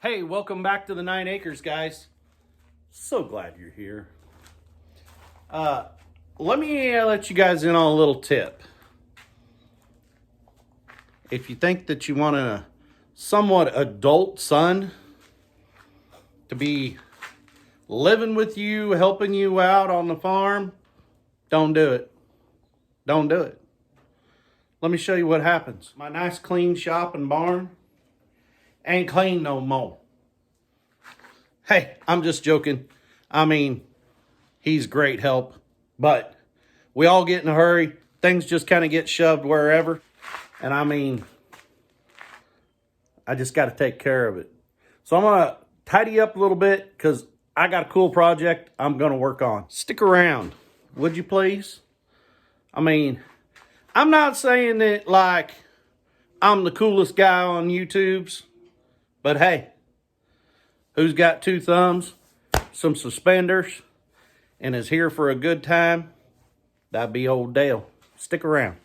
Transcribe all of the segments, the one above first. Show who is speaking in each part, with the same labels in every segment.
Speaker 1: Hey, welcome back to the 9 Acres, guys. So glad you're here. Let me let you guys in on a little tip. If you think that you want a somewhat adult son to be living with you, helping you out on the farm, don't do it. Don't do it. Let me show you what happens. My nice clean shop and barn ain't clean no more. Hey, I'm just joking. I mean, he's great help, but we all get in a hurry. Things just kind of get shoved wherever. And I mean, I just got to take care of it. So I'm going to tidy up a little bit because I got a cool project I'm going to work on. Stick around, would you please? I mean, I'm not saying that like I'm the coolest guy on YouTube's, but hey, who's got 2 thumbs, some suspenders, and is here for a good time? That'd be old Dale. Stick around.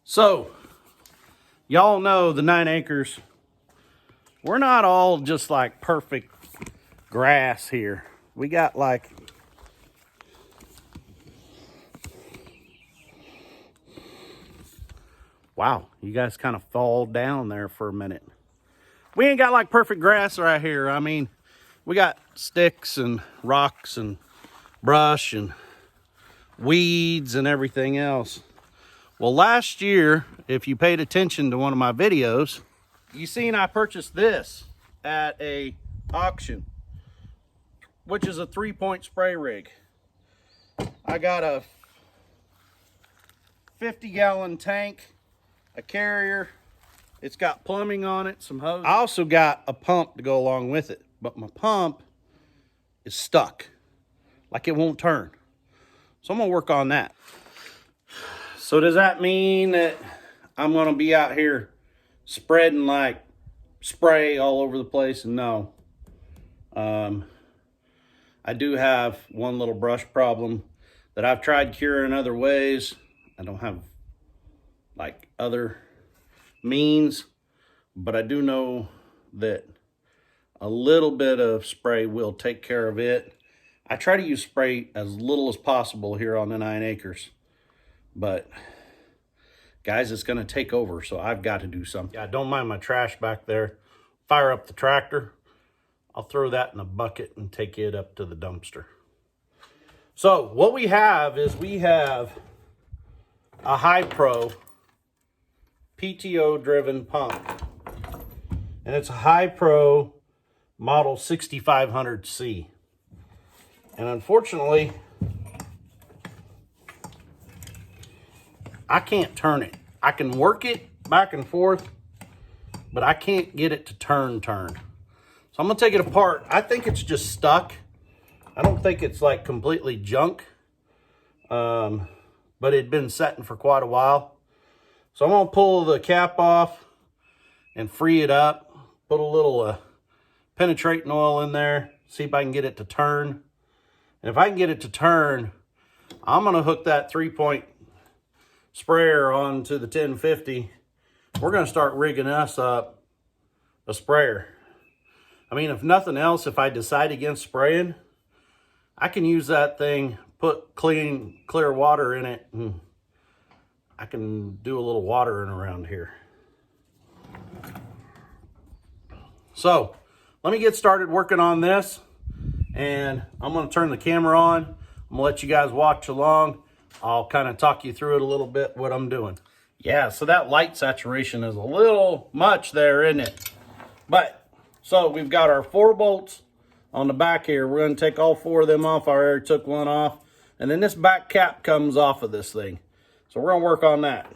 Speaker 1: So, y'all know the 9 acres. We're not all just like perfect grass here. We got like wow, you guys kind of fall down there for a minute. We ain't got like perfect grass right here. I mean, we got sticks and rocks and brush and weeds and everything else. Well, last year, if you paid attention to one of my videos, you seen I purchased this at a auction, which is a 3-point spray rig. I got a 50-gallon tank, a carrier. It's got plumbing on it, some hose. I also got a pump to go along with it, but my pump is stuck. Like it won't turn. So I'm gonna work on that. So does that mean that I'm gonna be out here spreading like spray all over the place? No. I do have one little brush problem that I've tried curing other ways. I don't have like other means, but I do know that a little bit of spray will take care of it. I try to use spray as little as possible here on the 9 acres, but guys, it's gonna take over, so I've got to do something. Yeah, don't mind my trash back there. Fire up the tractor. I'll throw that in a bucket and take it up to the dumpster. So what we have is we have a high pro PTO driven pump. And it's a high pro model 6500C. And unfortunately, I can't turn it. I can work it back and forth, but I can't get it to turn. So I'm gonna take it apart. I think it's just stuck. I don't think it's like completely junk, but it'd been setting for quite a while. So I'm gonna pull the cap off and free it up. Put a little penetrating oil in there. See if I can get it to turn. And if I can get it to turn, I'm gonna hook that 3-point sprayer onto the 1050. We're gonna start rigging us up a sprayer. I mean, if nothing else, if I decide against spraying, I can use that thing, put clear water in it, and I can do a little watering around here. So let me get started working on this, and I'm going to turn the camera on. I'm going to let you guys watch along. I'll kind of talk you through it a little bit, what I'm doing. Yeah, so that light saturation is a little much there, isn't it? But, so we've got our 4 bolts on the back here. We're going to take all 4 of them off. I already took one off. And then this back cap comes off of this thing. So we're going to work on that.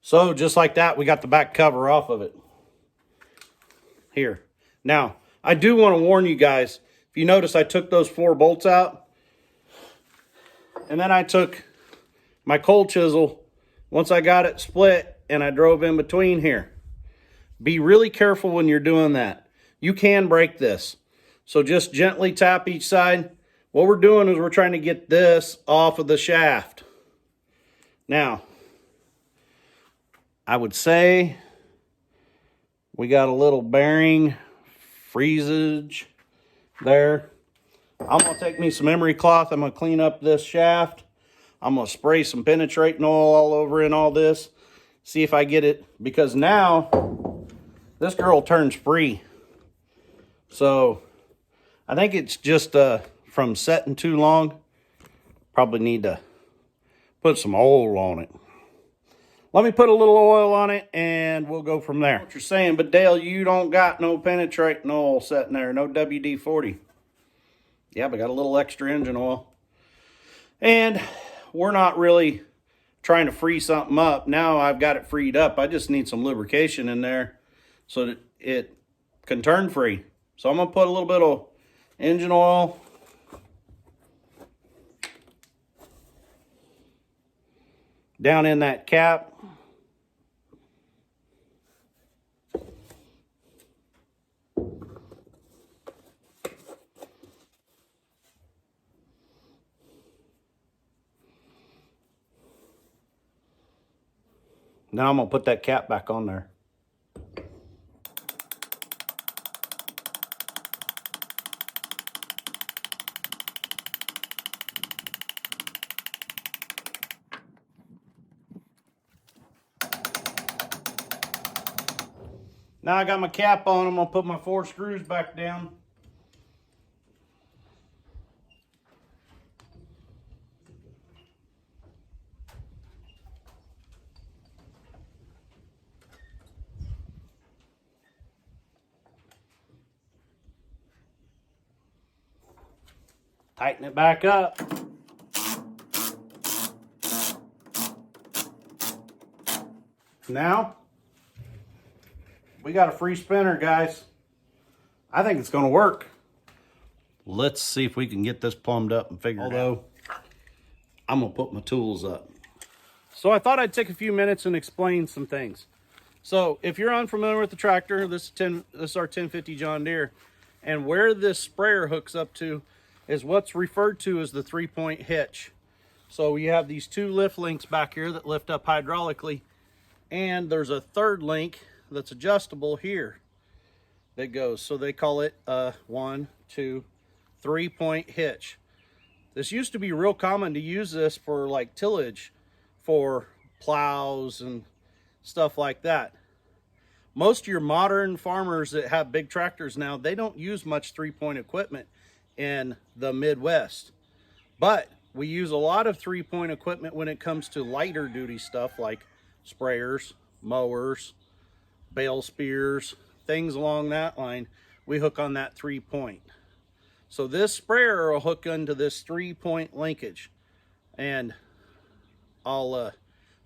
Speaker 1: So just like that, we got the back cover off of it. Here. Now, I do want to warn you guys, if you notice I took those 4 bolts out, and then I took my cold chisel, once I got it split, and I drove in between here. Be really careful when you're doing that. You can break this. So just gently tap each side. What we're doing is we're trying to get this off of the shaft. Now, I would say we got a little bearing freezage there. I'm going to take me some emery cloth. I'm going to clean up this shaft. I'm going to spray some penetrating oil all over in all this. See if I get it. Because now, this girl turns free. So, I think it's just from setting too long. Probably need to put some oil on it. Let me put a little oil on it and we'll go from there. What you're saying, but Dale, you don't got no penetrating oil sitting there, no WD-40. Yeah, but I got a little extra engine oil. And we're not really trying to free something up. Now I've got it freed up. I just need some lubrication in there so that it can turn free. So I'm going to put a little bit of engine oil. Down in that cap. Now I'm going to put that cap back on there. Now I got my cap on, I'm going to put my 4 screws back down. Tighten it back up. Now, we got a free spinner, guys. I think it's going to work. Let's see if we can get this plumbed up and figured out. I'm going to put my tools up. So I thought I'd take a few minutes and explain some things. So if you're unfamiliar with the tractor, this is our 1050 John Deere, and where this sprayer hooks up to is what's referred to as the 3-point hitch. So you have these 2 lift links back here that lift up hydraulically, and there's a 3rd link that's adjustable here that goes. So they call it a 1, 2, 3-point hitch. This used to be real common to use this for like tillage for plows and stuff like that. Most of your modern farmers that have big tractors now, they don't use much 3-point equipment in the Midwest. But we use a lot of 3-point equipment when it comes to lighter duty stuff like sprayers, mowers, bale spears, things along that line. We hook on that 3-point. So this sprayer will hook into this 3-point linkage. And I'll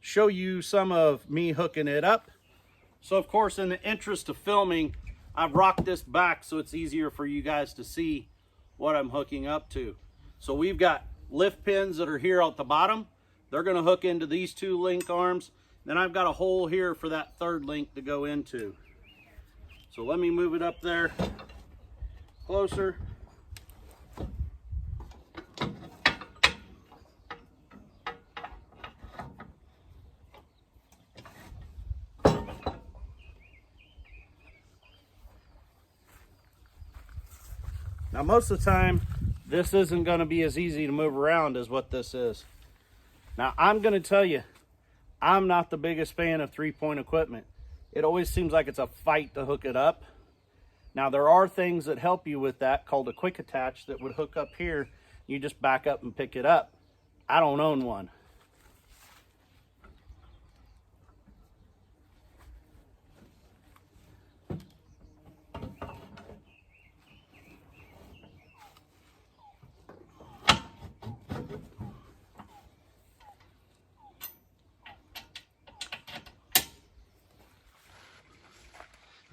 Speaker 1: show you some of me hooking it up. So of course, in the interest of filming, I've rocked this back so it's easier for you guys to see what I'm hooking up to. So we've got lift pins that are here at the bottom. They're going to hook into these 2 link arms. Then I've got a hole here for that 3rd link to go into. So let me move it up there closer. Now most of the time, this isn't going to be as easy to move around as what this is. Now I'm going to tell you, I'm not the biggest fan of 3-point equipment. It always seems like it's a fight to hook it up. Now there are things that help you with that called a quick attach that would hook up here. You just back up and pick it up. I don't own one.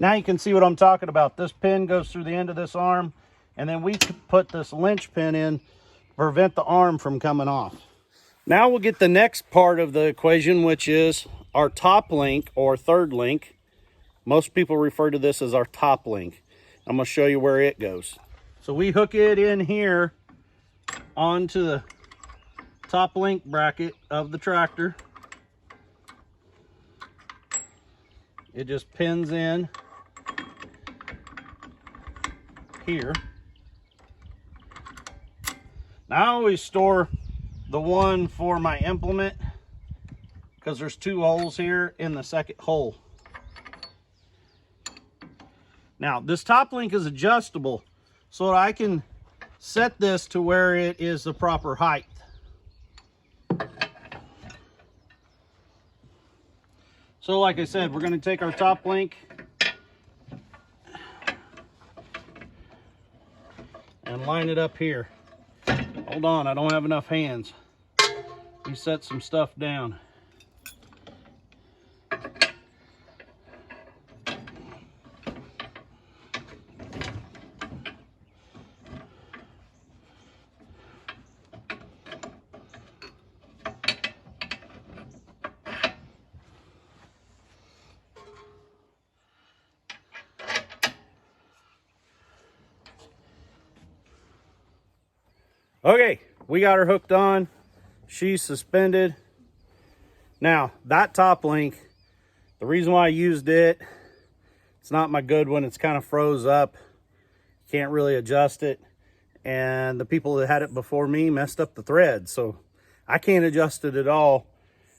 Speaker 1: Now you can see what I'm talking about. This pin goes through the end of this arm, and then we could put this linch pin in to prevent the arm from coming off. Now we'll get the next part of the equation, which is our top link or third link. Most people refer to this as our top link. I'm going to show you where it goes. So we hook it in here onto the top link bracket of the tractor. It just pins in here. Now I always store the one for my implement because there's 2 holes here in the second hole. Now this top link is adjustable so that I can set this to where it is the proper height. So like I said, we're going to take our top link and line it up here. Hold on, I don't have enough hands. We set some stuff down. Okay, we got her hooked on. She's suspended. Now, that top link, the reason why I used it, it's not my good one. It's kind of froze up. Can't really adjust it. And the people that had it before me messed up the thread. So I can't adjust it at all.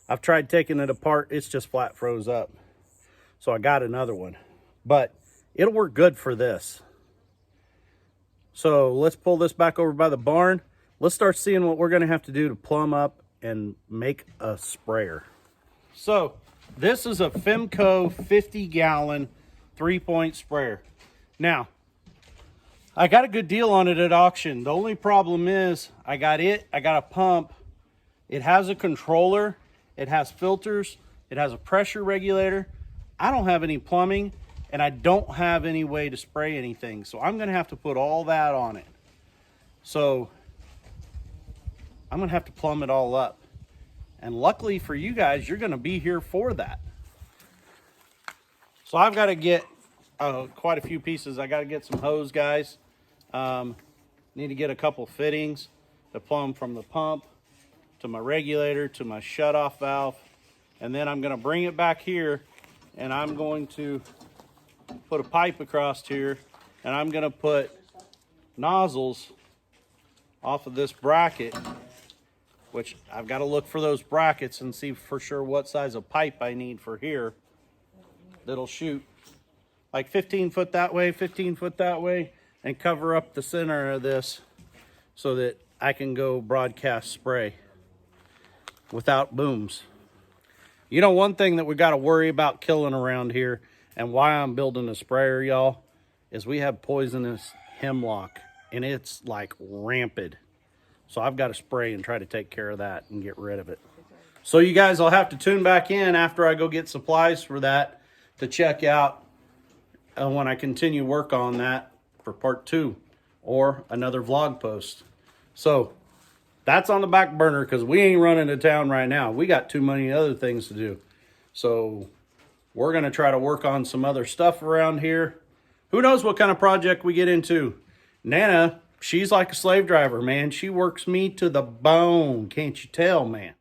Speaker 1: I've tried taking it apart. It's just flat froze up. So I got another one. But it'll work good for this. So let's pull this back over by the barn. Let's start seeing what we're going to have to do to plumb up and make a sprayer. So this is a Femco 50-gallon 3-point sprayer. Now, I got a good deal on it at auction. The only problem is I got a pump. It has a controller. It has filters. It has a pressure regulator. I don't have any plumbing, and I don't have any way to spray anything. So I'm going to have to put all that on it. So I'm going to have to plumb it all up. And luckily for you guys, you're going to be here for that. So I've got to get quite a few pieces. I got to get some hose, guys. Need to get a couple fittings to plumb from the pump to my regulator to my shutoff valve. And then I'm going to bring it back here, and I'm going to put a pipe across here, and I'm going to put nozzles off of this bracket, which I've got to look for those brackets and see for sure what size of pipe I need for here that'll shoot like 15 foot that way, 15 foot that way, and cover up the center of this so that I can go broadcast spray without booms. You know, one thing that we got to worry about killing around here, and why I'm building a sprayer, y'all, is we have poisonous hemlock, and it's like rampant. So I've got to spray and try to take care of that and get rid of it. So you guys, I'll have to tune back in after I go get supplies for that to check out when I continue work on that for part 2 or another vlog post. So that's on the back burner because we ain't running to town right now. We got too many other things to do. So we're going to try to work on some other stuff around here. Who knows what kind of project we get into. Nana, she's like a slave driver, man. She works me to the bone. Can't you tell, man?